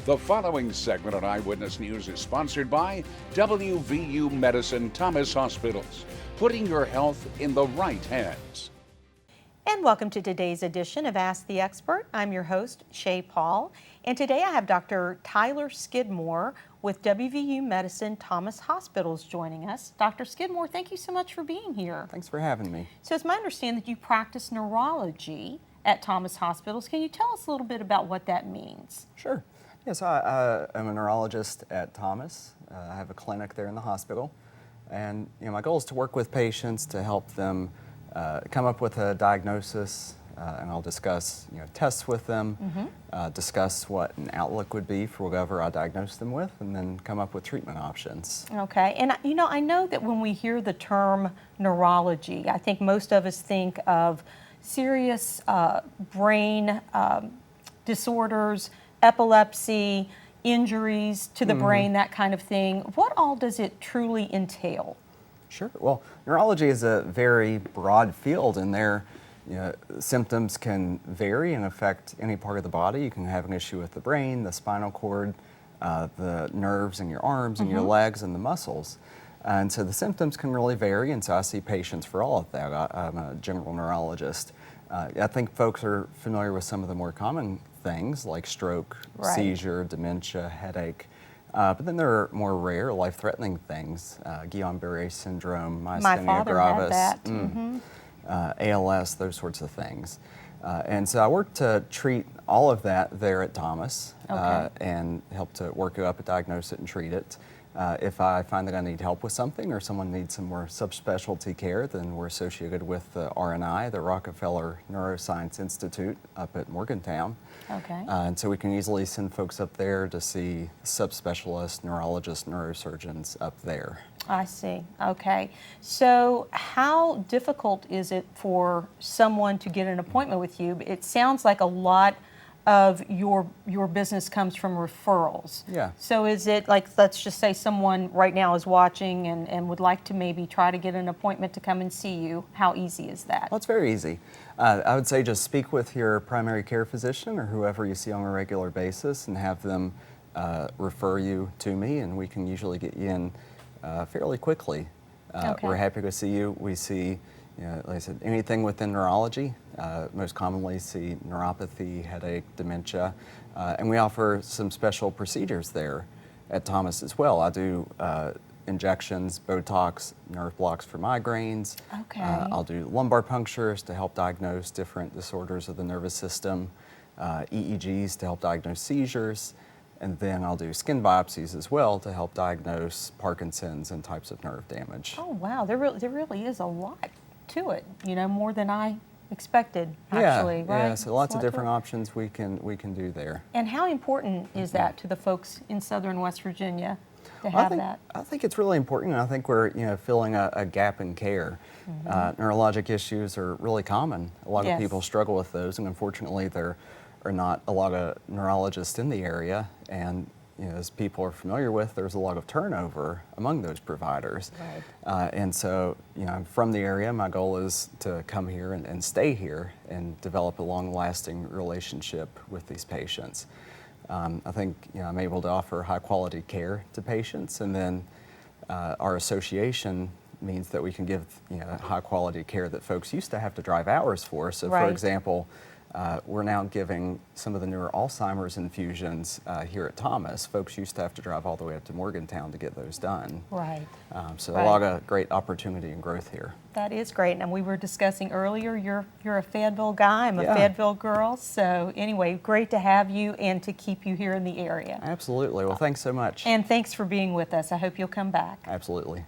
The following segment on Eyewitness News is sponsored by WVU Medicine Thomas Hospitals, putting your health in the right hands. And welcome to today's edition of Ask the Expert. I'm your host, Shea Paul, and today I have Dr. Tyler Skidmore with WVU Medicine Thomas Hospitals joining us. Dr. Skidmore, thank you so much for being here. Thanks for having me. So it's my understanding that you practice neurology at Thomas Hospitals. Can you tell us a little bit about what that means? Sure. Yes, I am a neurologist at Thomas. I have a clinic there in the hospital. And my goal is to work with patients to help them come up with a diagnosis, and I'll discuss tests with them, discuss what an outlook would be for whatever I diagnose them with, and then come up with treatment options. Okay, and I know that when we hear the term neurology, I think most of us think of serious brain disorders, epilepsy, injuries to the brain, that kind of thing. What all does it truly entail? Sure. Well, neurology is a very broad field, and their symptoms can vary and affect any part of the body. You can have an issue with the brain, the spinal cord, the nerves in your arms and your legs and the muscles. And so the symptoms can really vary, and so I see patients for all of that. I'm a general neurologist. I think folks are familiar with some of the more common things like stroke, seizure, dementia, headache. But then there are more rare, life-threatening things, Guillain-Barré syndrome, myasthenia gravis, ALS, those sorts of things. And so I work to treat all of that there at Thomas and help to work it up, diagnose it, and treat it. If I find that I need help with something or someone needs some more subspecialty care, then we're associated with the RNI, the Rockefeller Neuroscience Institute up at Morgantown. Okay. And so we can easily send folks up there to see subspecialists, neurologists, neurosurgeons up there. I see. Okay. So how difficult is it for someone to get an appointment with you? It sounds like a lot of your business comes from referrals. Yeah. So is it like, let's just say someone right now is watching and would like to maybe try to get an appointment to come and see you. How easy is that? Well, it's very easy. I would say just speak with your primary care physician or whoever you see on a regular basis and have them refer you to me, and we can usually get you in fairly quickly. We're happy to see you. We see, like I said, anything within neurology. Most commonly see neuropathy, headache, dementia, and we offer some special procedures there at Thomas as well. I do injections, Botox, nerve blocks for migraines. Okay. I'll do lumbar punctures to help diagnose different disorders of the nervous system, EEGs to help diagnose seizures, and then I'll do skin biopsies as well to help diagnose Parkinson's and types of nerve damage. Oh, wow. There really is a lot to it, more than I expected, actually, right? Yeah, so lots of different options we can do there. And how important is that to the folks in southern West Virginia to have that? I think it's really important, and I think we're filling a gap in care. Neurologic issues are really common. A lot of people struggle with those, and unfortunately there are not a lot of neurologists in the area, and as people are familiar with, there's a lot of turnover among those providers. Right. And so, I'm from the area. My goal is to come here and stay here and develop a long-lasting relationship with these patients. I think I'm able to offer high-quality care to patients, and then our association means that we can give high-quality care that folks used to have to drive hours for. So, for example, we're now giving some of the newer Alzheimer's infusions here at Thomas. Folks used to have to drive all the way up to Morgantown to get those done. Right. So a lot of great opportunity and growth here. That is great. And we were discussing earlier, you're a Fayetteville guy, I'm a Fayetteville girl. So anyway, great to have you and to keep you here in the area. Absolutely. Well, thanks so much. And thanks for being with us. I hope you'll come back. Absolutely.